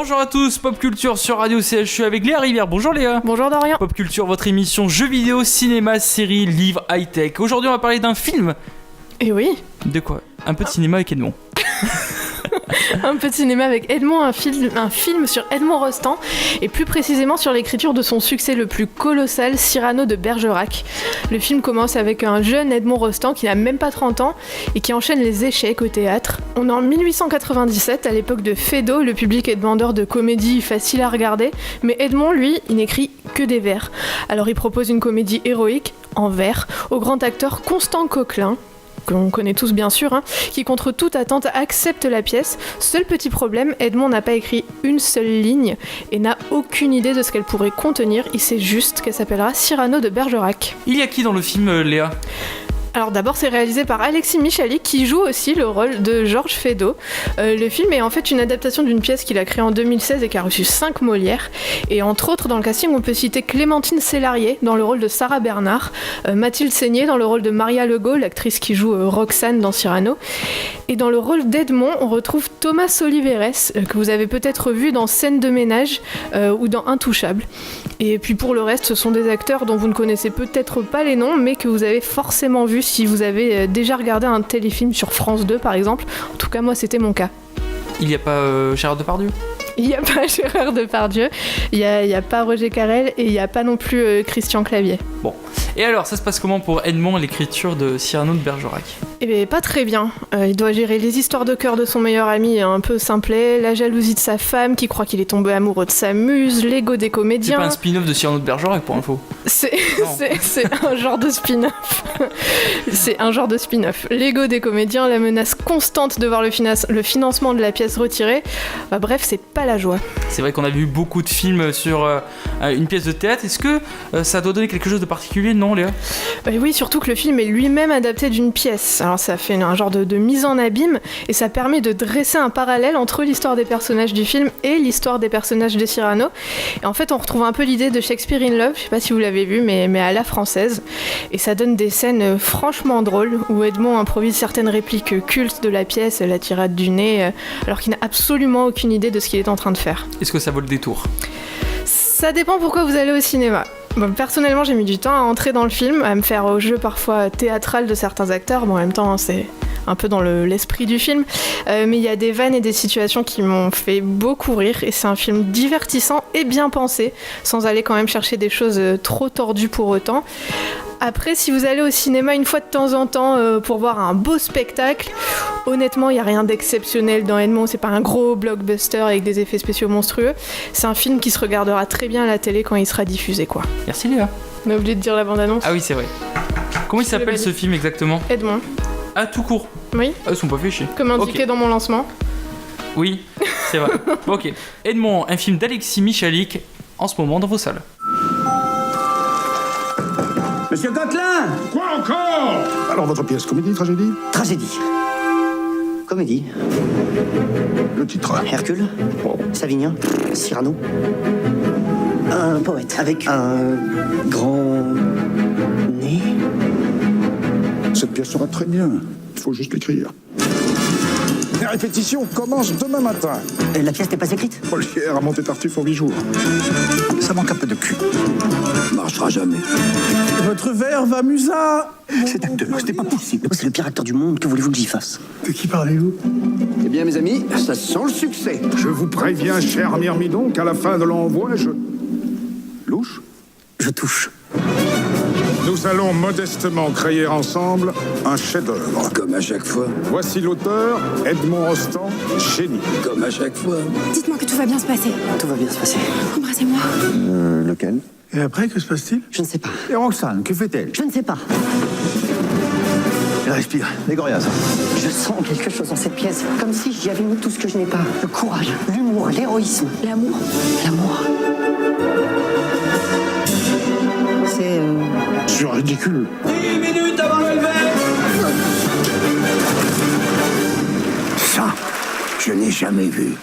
Bonjour à tous, Pop Culture sur Radio CH, je suis avec Léa Rivière. Bonjour Léa. Bonjour Dorian. Pop Culture, votre émission jeux vidéo, cinéma, séries, livres, high-tech. Aujourd'hui on va parler d'un film. Et oui. De quoi? Un peu de cinéma avec Edmond. Un peu de cinéma avec Edmond, un film sur Edmond Rostand, et plus précisément sur l'écriture de son succès le plus colossal, Cyrano de Bergerac. Le film commence avec un jeune Edmond Rostand qui n'a même pas 30 ans et qui enchaîne les échecs au théâtre. On est en 1897, à l'époque de Feydeau, le public est demandeur de comédies faciles à regarder, mais Edmond, lui, il n'écrit que des vers. Alors il propose une comédie héroïque, en vers, au grand acteur Constant Coquelin, qu'on connaît tous bien sûr, qui contre toute attente accepte la pièce. Seul petit problème, Edmond n'a pas écrit une seule ligne et n'a aucune idée de ce qu'elle pourrait contenir, il sait juste qu'elle s'appellera Cyrano de Bergerac. Il y a qui dans le film, Léa ? Alors d'abord c'est réalisé par Alexis Michalik qui joue aussi le rôle de Georges Feydeau. Le film est en fait une adaptation d'une pièce qu'il a créée en 2016 et qui a reçu 5 Molières. Et entre autres dans le casting on peut citer Clémentine Célarié dans le rôle de Sarah Bernard, Mathilde Seigné dans le rôle de Maria Legault, l'actrice qui joue Roxane dans Cyrano. Et dans le rôle d'Edmond on retrouve Thomas Oliveres que vous avez peut-être vu dans Scène de ménage ou dans Intouchable. Et puis pour le reste ce sont des acteurs dont vous ne connaissez peut-être pas les noms mais que vous avez forcément vu si vous avez déjà regardé un téléfilm sur France 2 par exemple. En tout cas moi c'était mon cas. Il n'y a pas Gérard Depardieu ? Il n'y a pas Gérard Depardieu, il n'y a pas Roger Carrel et il n'y a pas non plus Christian Clavier. Bon, et alors ça se passe comment pour Edmond l'écriture de Cyrano de Bergerac ? Eh bien pas très bien, il doit gérer les histoires de cœur de son meilleur ami un peu simplet, la jalousie de sa femme qui croit qu'il est tombé amoureux de sa muse, l'ego des comédiens... C'est pas un spin-off de Cyrano de Bergerac pour info. C'est un genre de spin-off. C'est un genre de spin-off. L'ego des comédiens, la menace constante de voir le financement de la pièce retiré, bref c'est pas la joie. C'est vrai qu'on a vu beaucoup de films sur une pièce de théâtre. Est-ce que ça doit donner quelque chose de particulier, non Léa ? Oui, surtout que le film est lui-même adapté d'une pièce. Alors ça fait un genre de mise en abîme et ça permet de dresser un parallèle entre l'histoire des personnages du film et l'histoire des personnages de Cyrano. Et en fait, on retrouve un peu l'idée de Shakespeare in Love, je sais pas si vous l'avez vu, mais à la française. Et ça donne des scènes franchement drôles où Edmond improvise certaines répliques cultes de la pièce, la tirade du nez, alors qu'il n'a absolument aucune idée de ce qu'il est en train de faire. Est-ce que ça vaut le détour ? Ça dépend pourquoi vous allez au cinéma. Bon, personnellement, j'ai mis du temps à entrer dans le film, à me faire au jeu parfois théâtral de certains acteurs. Bon, en même temps, c'est un peu dans l'esprit du film. Mais il y a des vannes et des situations qui m'ont fait beaucoup rire. Et c'est un film divertissant et bien pensé, sans aller quand même chercher des choses trop tordues pour autant. Après, si vous allez au cinéma une fois de temps en temps pour voir un beau spectacle, honnêtement, il n'y a rien d'exceptionnel dans Edmond. C'est pas un gros blockbuster avec des effets spéciaux monstrueux. C'est un film qui se regardera très bien à la télé quand il sera diffusé, quoi. Merci Léa. On a oublié de dire la bande-annonce. Ah oui, c'est vrai. Comment il s'appelle ce film exactement ? Edmond. Ah, tout court. Oui. Ah, ils sont pas fait chier. Comme indiqué dans mon lancement. Oui, c'est vrai. Ok. Edmond, un film d'Alexis Michalik, en ce moment dans vos salles. Monsieur Coquelin ! Quoi encore ? Alors, votre pièce, comédie, tragédie ? Tragédie. Comédie. Le titre. Hercule. Savinien. Cyrano. Un poète avec un grand nez. Cette pièce sera très bien. Il faut juste l'écrire. Les répétitions commencent demain matin. La pièce n'est pas écrite ? Molière a monté Tartuffe en 8 jours. Ça manque un peu de cul. Ça marchera jamais. Votre verre va musa. Cet acteur, c'était pas possible. C'est le pire acteur du monde, que voulez-vous que j'y fasse ? De qui parlez-vous ? Eh bien, mes amis, ça sent le succès. Je vous préviens, cher Myrmidon, qu'à la fin de l'envoi, je... Louche ? Je touche. Nous allons modestement créer ensemble un chef-d'œuvre. Comme à chaque fois. Voici l'auteur, Edmond Rostand, génie. Comme à chaque fois. Dites-moi que tout va bien se passer. Tout va bien se passer. Embrassez-moi. Lequel ? Et après, que se passe-t-il ? Je ne sais pas. Et Roxane, que fait-elle ? Je ne sais pas. Elle respire. Les gorias. Je sens quelque chose dans cette pièce. Comme si j'y avais mis tout ce que je n'ai pas. Le courage, l'humour, l'héroïsme. L'amour. L'amour. C'est ridicule. 10 minutes avant le lever. Ça, je n'ai jamais vu.